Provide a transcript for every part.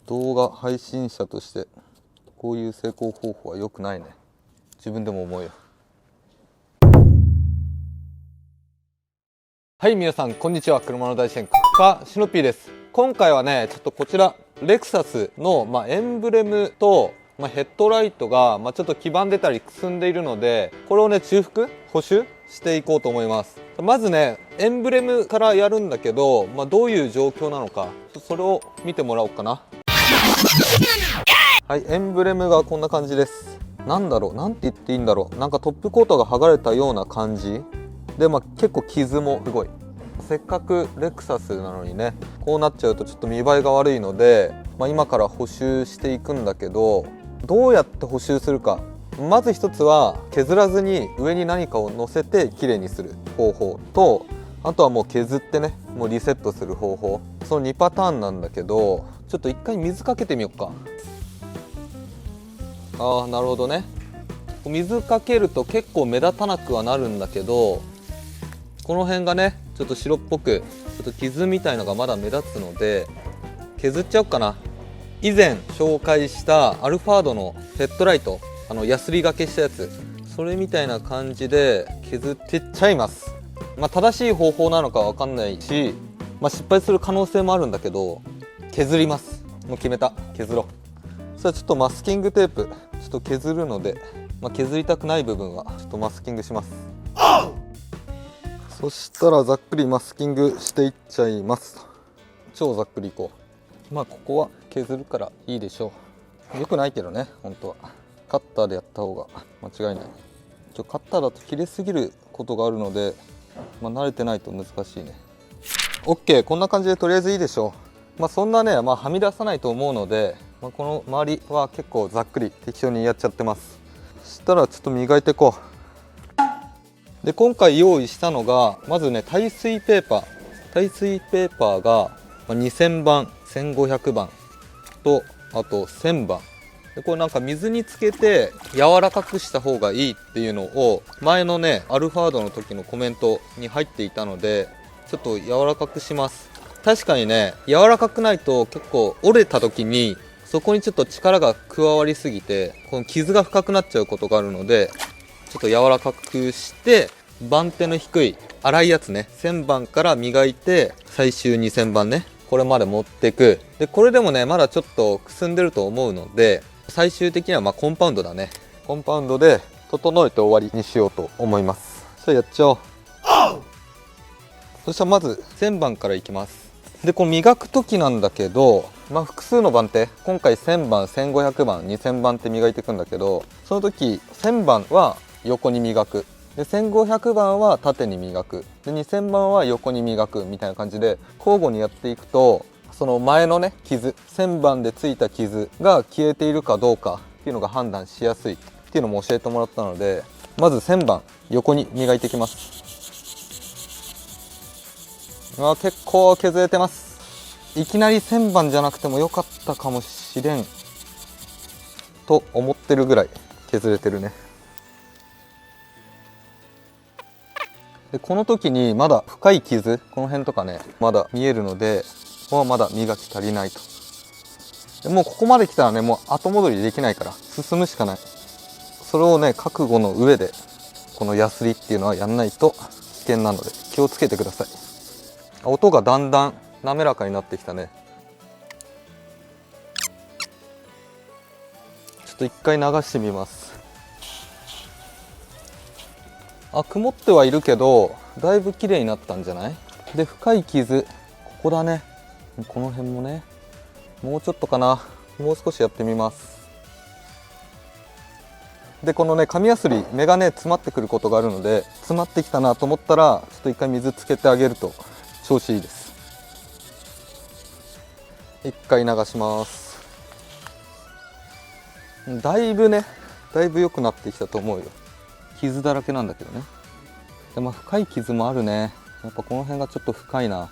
動画配信者としてこういう成功方法は良くないね。自分でも思うよ。はい、皆さんこんにちは。車の大戦家シノピーです。今回はね、ちょっとこちらレクサスの、エンブレムと、ヘッドライトが、ちょっと黄ばんでたりくすんでいるので、これをね補修していこうと思います。まずね、エンブレムからやるんだけど、どういう状況なのかそれを見てもらおうかな。はい、エンブレムがこんな感じです。なんだろう、なんて言っていいんだろう。なんかトップコートが剥がれたような感じで、結構傷もすごい。せっかくレクサスなのにね、こうなっちゃうとちょっと見栄えが悪いので、今から補修していくんだけど、どうやって補修するか。まず一つは削らずに上に何かを乗せてきれいにする方法と、あとはもう削ってね、もうリセットする方法、その2パターンなんだけど、ちょっと一回水かけてみようか。なるほどね。水かけると結構目立たなくはなるんだけど、この辺がねちょっと白っぽく、ちょっと傷みたいのがまだ目立つので削っちゃおうかな。以前紹介したアルファードのヘッドライト、ヤスリがけしたやつ、それみたいな感じで削ってっちゃいます。正しい方法なのかわかんないし、失敗する可能性もあるんだけど、削ります。もう決めた。削ろう。さあちょっとマスキングテープちょっと削るので、削りたくない部分はちょっとマスキングします。そしたらざっくりマスキングしていっちゃいます。超ざっくりいこう。ここは削るからいいでしょう。よくないけどね、本当はカッターでやった方が間違いない。カッターだと切れすぎることがあるので、慣れてないと難しいね。 OK、 こんな感じでとりあえずいいでしょう。そんなね、はみ出さないと思うので、この周りは結構ざっくり適当にやっちゃってます。そしたらちょっと磨いていこう。で、今回用意したのが、まずね、耐水ペーパーが2000番、1500番と、あと1000番で、これなんか水につけて柔らかくした方がいいっていうのを前のねアルファードの時のコメントに入っていたので、ちょっと柔らかくします。確かにね、柔らかくないと結構折れた時にそこにちょっと力が加わりすぎて、この傷が深くなっちゃうことがあるので、ちょっと柔らかくして番手の低い粗いやつね、1000番から磨いて最終2000番ね、これまで持っていく。でこれでもねまだちょっとくすんでると思うので、最終的にはコンパウンドだね。コンパウンドで整えて終わりにしようと思います。それやっちゃおう。そしたらまず1000番からいきます。でこの磨く時なんだけど、複数の番手、今回1000番、1500番、2000番って磨いていくんだけど、その時1000番は横に磨く、で1500番は縦に磨く、で2000番は横に磨くみたいな感じで交互にやっていくと、その前のね傷、1000番でついた傷が消えているかどうかっていうのが判断しやすいっていうのも教えてもらったので、まず1000番横に磨いていきます。結構削れてます。いきなり1000番じゃなくてもよかったかもしれんと思ってるぐらい削れてるね。でこの時にまだ深い傷、この辺とかねまだ見えるので、まだ磨き足りないと。でもうここまで来たらね、もう後戻りできないから進むしかない。それをね覚悟の上でこのヤスリっていうのはやんないと危険なので気をつけてください。音がだんだん滑らかになってきたね。ちょっと一回流してみます。曇ってはいるけどだいぶ綺麗になったんじゃない？で深い傷、ここだね。この辺もね、もうちょっとかな。もう少しやってみます。でこのね紙やすり、目がね詰まってくることがあるので、詰まってきたなと思ったらちょっと一回水つけてあげると調子いいです。一回流します。だいぶ良くなってきたと思うよ。傷だらけなんだけどね。で深い傷もあるね。やっぱこの辺がちょっと深いな。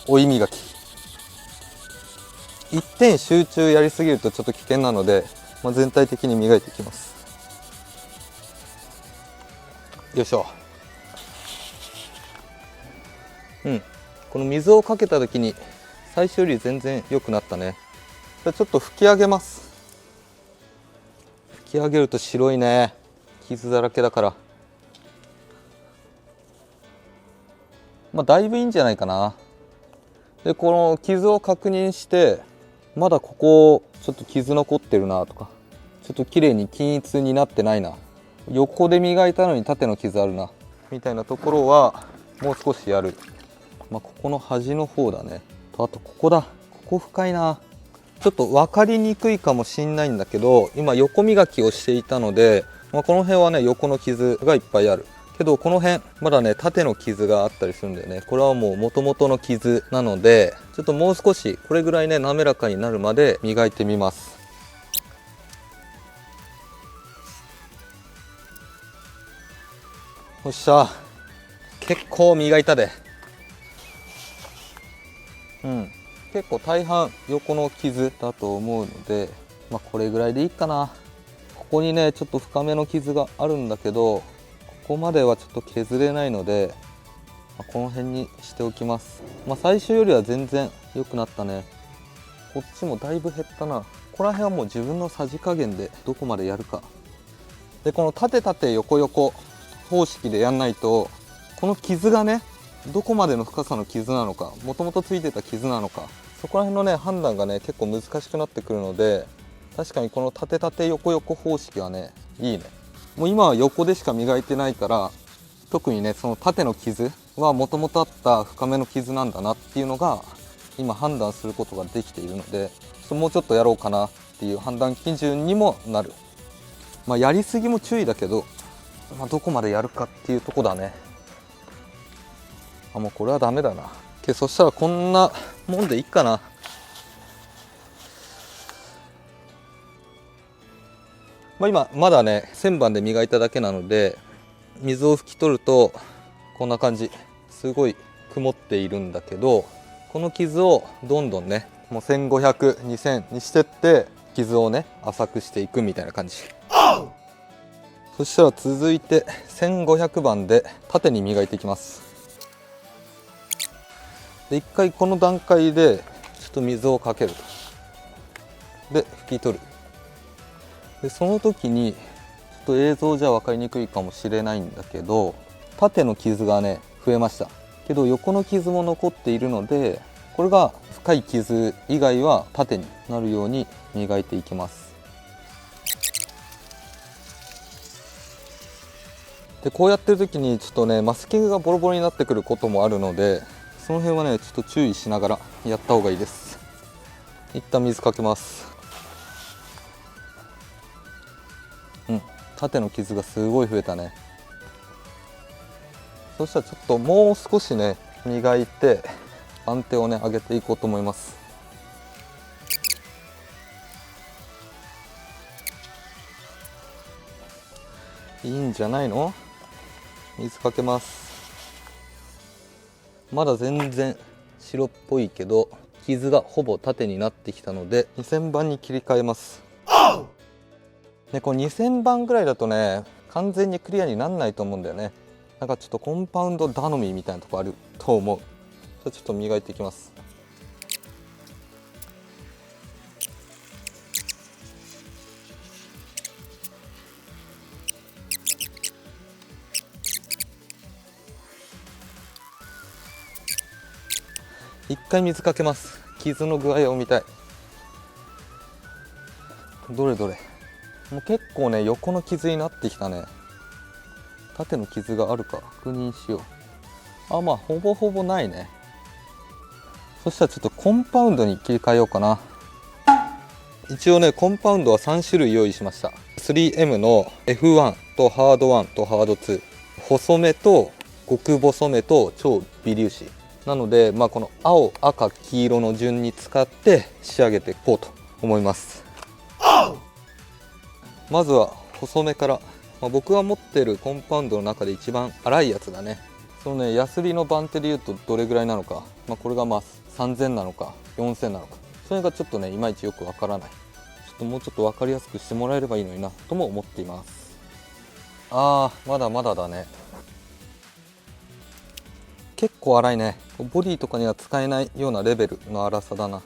追い磨き、一点集中やりすぎるとちょっと危険なので、全体的に磨いていきます。よいしょ。この水をかけた時に最初より全然良くなったね。じゃあちょっと拭き上げます。拭き上げると白いね。傷だらけだから、まあだいぶいいんじゃないかな。でこの傷を確認して、まだここちょっと傷残ってるなとか、ちょっと綺麗に均一になってないな、横で磨いたのに縦の傷あるなみたいなところはもう少しやる。ここの端の方だね。あとここだ。ここ深いな。ちょっと分かりにくいかもしんないんだけど、今横磨きをしていたので、この辺はね横の傷がいっぱいあるけど、この辺まだね縦の傷があったりするんだよね。これはもう元々の傷なので、ちょっともう少しこれぐらいね滑らかになるまで磨いてみます。よっしゃ、結構磨いたで。結構大半横の傷だと思うので、これぐらいでいいかな。ここにねちょっと深めの傷があるんだけど、ここまではちょっと削れないので、この辺にしておきます。最初よりは全然良くなったね。こっちもだいぶ減ったな。ここら辺はもう自分のさじ加減でどこまでやるかで、この縦縦横横方式でやんないと、この傷がねどこまでの深さの傷なのか、もともとついてた傷なのか、そこら辺のね判断がね結構難しくなってくるので、確かにこの縦縦横横方式はねいいね。もう今は横でしか磨いてないから、特にねその縦の傷はもともとあった深めの傷なんだなっていうのが今判断することができているので、もうちょっとやろうかなっていう判断基準にもなる。やりすぎも注意だけど、どこまでやるかっていうとこだね。もうこれはダメだな。そしたらこんなもんでいいかな。今まだね旋盤で磨いただけなので、水を拭き取るとこんな感じ、すごい曇っているんだけど、この傷をどんどんねもう1500、2000にしてって傷をね浅くしていくみたいな感じ。そしたら続いて1500番で縦に磨いていきます。で一回この段階でちょっと水をかけるで拭き取る。でその時にちょっと映像じゃ分かりにくいかもしれないんだけど、縦の傷がね増えましたけど横の傷も残っているので、これが深い傷以外は縦になるように磨いていきます。でこうやってる時にちょっとねマスキングがボロボロになってくることもあるので、その辺はねちょっと注意しながらやった方がいいです。一旦水かけます。縦の傷がすごい増えたね。そしたらちょっともう少しね磨いて安定をね上げていこうと思います。いいんじゃないの。水かけます。まだ全然白っぽいけど傷がほぼ縦になってきたので2000番に切り替えます。でこの2000番ぐらいだとね完全にクリアになんないと思うんだよね。ちょっとコンパウンド頼みみたいなとこあると思う。じゃあちょっと磨いていきます。一回水かけます。傷の具合を見たい。どれどれ、もう結構ね横の傷になってきたね。縦の傷があるか確認しよう。ほぼほぼないね。そしたらちょっとコンパウンドに切り替えようかな。一応ねコンパウンドは3種類用意しました。 3M の F1 とハード1とハード2、細めと極細めと超微粒子なので、この青赤黄色の順に使って仕上げていこうと思います。まずは細めから、僕が持ってるコンパウンドの中で一番粗いやつだね。そのねヤスリの番手でいうとどれぐらいなのか、これが3000なのか4000なのか、それがちょっとねいまいちよくわからない。もうちょっと分かりやすくしてもらえればいいのになとも思っています。まだまだだね。結構粗いね。ボディとかには使えないようなレベルの粗さだな。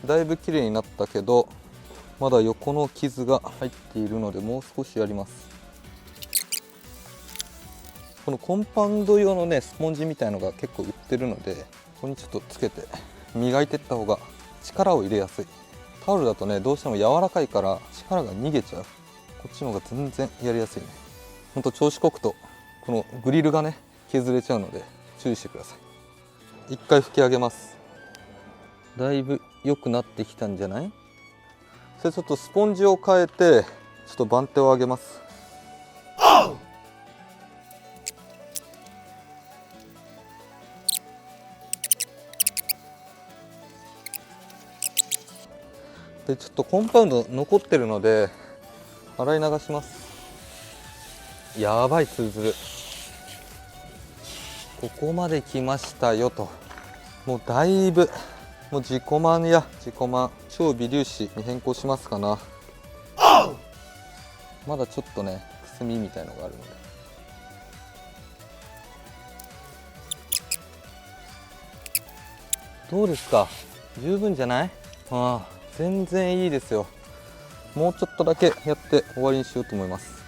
だいぶ綺麗になったけど、まだ横の傷が入っているので、もう少しやります。このコンパウンド用のねスポンジみたいのが結構売ってるので、ここにちょっとつけて磨いていった方が力を入れやすい。タオルだとねどうしても柔らかいから力が逃げちゃう。こっちの方が全然やりやすいね。ほんと調子こくとこのグリルがね削れちゃうので注意してください。一回拭き上げます。だいぶ良くなってきたんじゃない？それちょっとスポンジを変えてちょっと番手を上げます。でちょっとコンパウンド残ってるので洗い流します。やばい、ツルツル。ここまで来ましたよと。もうだいぶもう自己満や自己満超微粒子に変更しますかな。まだちょっとねくすみみたいのがあるので、どうですか？十分じゃない？ああ、全然いいですよ。もうちょっとだけやって終わりにしようと思います。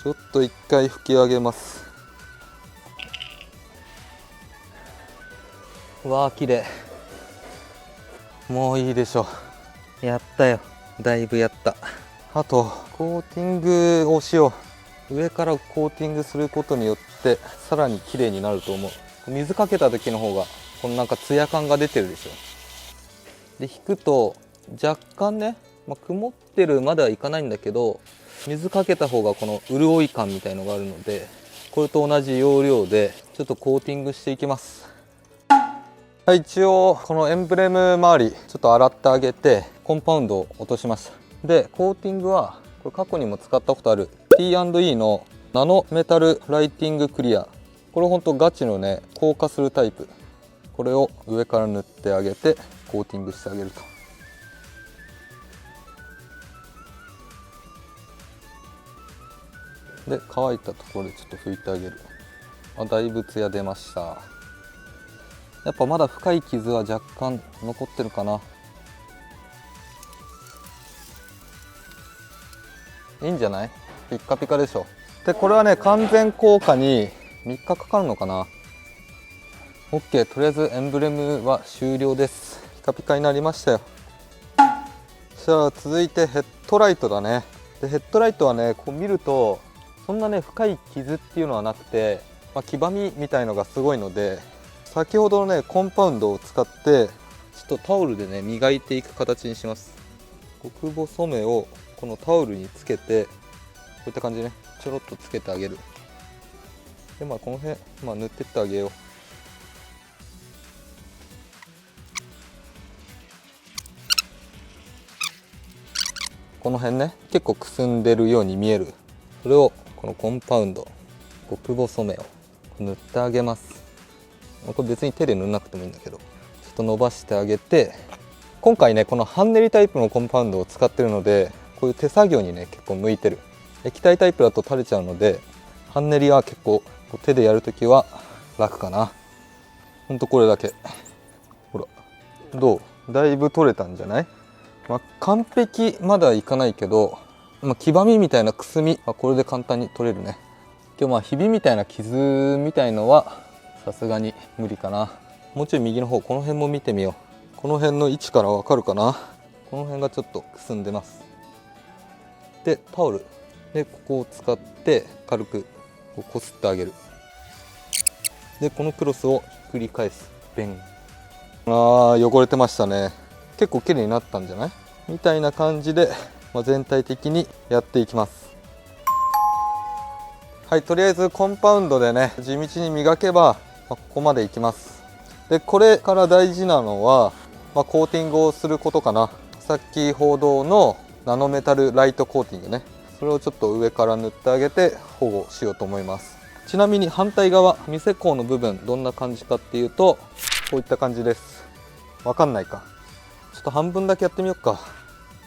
ちょっと一回拭き上げます。わあ綺麗。もういいでしょう。やったよ、だいぶやった。あとコーティングをしよう。上からコーティングすることによってさらに綺麗になると思う。水かけた時の方がこのなんかツヤ感が出てるでしょ。で引くと若干ね、曇ってるまではいかないんだけど、水かけた方がこの潤い感みたいのがあるので、これと同じ要領でちょっとコーティングしていきます。はい、一応このエンブレム周りちょっと洗ってあげてコンパウンドを落としました。でコーティングはこれ過去にも使ったことある T&E のナノメタルライティングクリア。これほんとガチのね硬化するタイプ。これを上から塗ってあげてコーティングしてあげると。で乾いたところでちょっと拭いてあげる。だいぶツヤ出ました。やっぱまだ深い傷は若干残ってるかな。いいんじゃない？ピッカピカでしょ。でこれはね完全硬化に3日かかるのかな。 OK、 とりあえずエンブレムは終了です。ピカピカになりましたよ。じゃあ続いてヘッドライトだね。でヘッドライトはねこう見るとそんなね深い傷っていうのはなくて、黄ばみみたいのがすごいので、先ほどのねコンパウンドを使ってちょっとタオルでね磨いていく形にします。極細めをこのタオルにつけてこういった感じでねちょろっとつけてあげる。でこの辺、塗ってってあげよう。この辺ね結構くすんでるように見える。それをこのコンパウンド極細めを塗ってあげます。これ別に手で塗らなくてもいいんだけど、ちょっと伸ばしてあげて、今回ねこの半練りタイプのコンパウンドを使ってるので、こういう手作業にね結構向いてる。液体タイプだと垂れちゃうので、半練りは結構手でやるときは楽かな。ほんとこれだけ。ほらどう？だいぶ取れたんじゃない？完璧まだいかないけど、黄ばみみたいなくすみはこれで簡単に取れるね。今日ひびみたいな傷みたいのはさすがに無理かな。もうちょい右の方、この辺も見てみよう。この辺の位置からわかるかな。この辺がちょっとくすんでます。でタオルでここを使って軽くこすってあげる。でこのクロスをひっくり返す。ベン。汚れてましたね。結構綺麗になったんじゃないみたいな感じで、全体的にやっていきます。はい、とりあえずコンパウンドでね地道に磨けば、ここまでいきます。でこれから大事なのは、コーティングをすることかな。さっき報道のナノメタルライトコーティングね、それをちょっと上から塗ってあげて保護しようと思います。ちなみに反対側未施工の部分どんな感じかっていうと、こういった感じです。わかんないか。ちょっと半分だけやってみようか。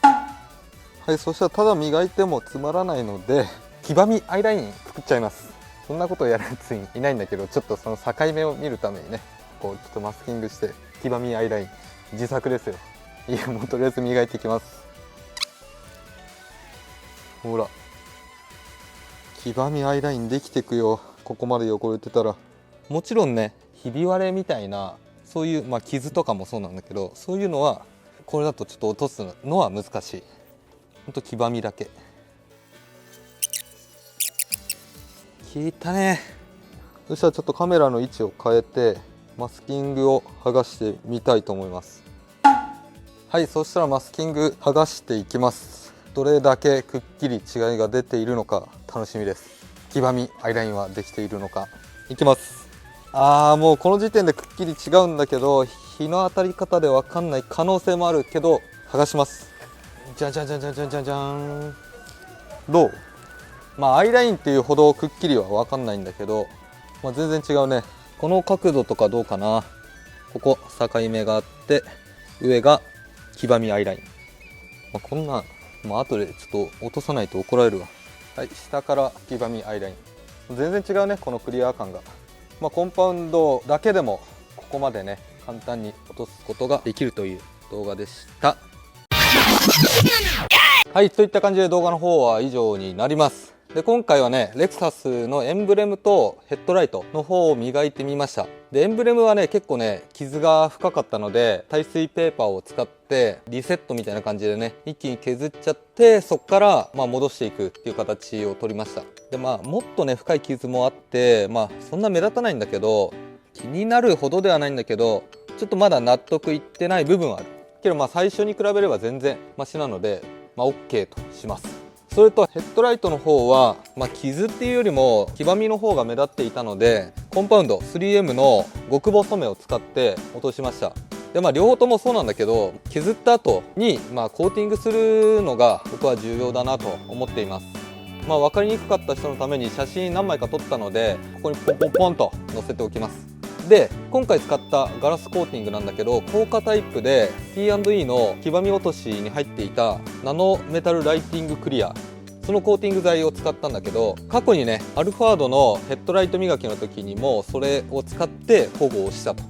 はい、そしたらただ磨いてもつまらないので、黄ばみアイライン作っちゃいます。そんなことをやるやついないんだけど、ちょっとその境目を見るためにねこうちょっとマスキングして黄ばみアイライン自作ですよ。いやもうとりあえず磨いていきます。ほら黄ばみアイラインできてくよ。ここまで汚れてたら。もちろんねひび割れみたいなそういう、傷とかもそうなんだけど、そういうのはこれだとちょっと落とすのは難しい。ほんと黄ばみだけ。効いたね。そしたらちょっとカメラの位置を変えてマスキングを剥がしてみたいと思います。はい、そしたらマスキング剥がしていきます。どれだけくっきり違いが出ているのか楽しみです。黄ばみアイラインはできているのか。いきます。もうこの時点でくっきり違うんだけど、日の当たり方で分かんない可能性もあるけど剥がします。じゃじゃじゃじゃじゃじゃじゃーん。どう？アイラインっていうほどくっきりは分かんないんだけど、全然違うね。この角度とかどうかな。ここ境目があって上が黄ばみアイライン。こんな後でちょっと落とさないと怒られるわ。はい、下から黄ばみアイライン。全然違うね、このクリア感が。コンパウンドだけでもここまでね簡単に落とすことができるという動画でした。はい、といった感じで動画の方は以上になります。で今回はねレクサスのエンブレムとヘッドライトの方を磨いてみました。でエンブレムはね結構ね傷が深かったので耐水ペーパーを使ってリセットみたいな感じでね一気に削っちゃって、そこから戻していくっていう形を取りました。でもっとね深い傷もあってそんな目立たないんだけど、気になるほどではないんだけど、ちょっとまだ納得いってない部分はあるけど、最初に比べれば全然マシなのでOK とします。それとヘッドライトの方は、傷っていうよりも黄ばみの方が目立っていたので、コンパウンド 3M の極細めを使って落としました。で両方ともそうなんだけど、削った後にコーティングするのが僕は重要だなと思っています。分かりにくかった人のために写真何枚か撮ったので、ここにポンポンポンと載せておきます。で今回使ったガラスコーティングなんだけど、硬化タイプで T&E の黄ばみ落としに入っていたナノメタルライティングクリア、そのコーティング剤を使ったんだけど、過去にねアルファードのヘッドライト磨きの時にもそれを使って保護をしたと。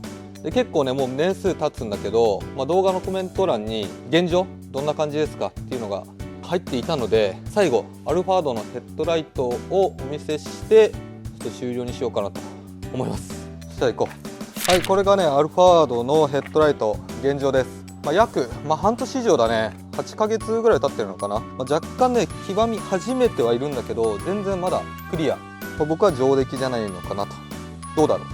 で結構ねもう年数経つんだけど、動画のコメント欄に現状どんな感じですかっていうのが入っていたので、最後アルファードのヘッドライトをお見せしてちょっと終了にしようかなと思います。そしたら行こう。はい、これがねアルファードのヘッドライト現状です。約、半年以上だね。8ヶ月ぐらい経ってるのかな。若干ね黄ばみ始めてはいるんだけど、全然まだクリア。僕は上出来じゃないのかなと。どうだろう。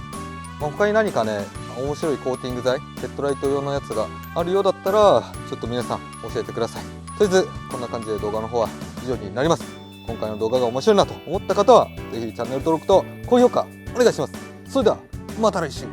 他に何かね面白いコーティング剤、ヘッドライト用のやつがあるようだったらちょっと皆さん教えてください。とりあえずこんな感じで動画の方は以上になります。今回の動画が面白いなと思った方は是非チャンネル登録と高評価お願いします。それではまた来週。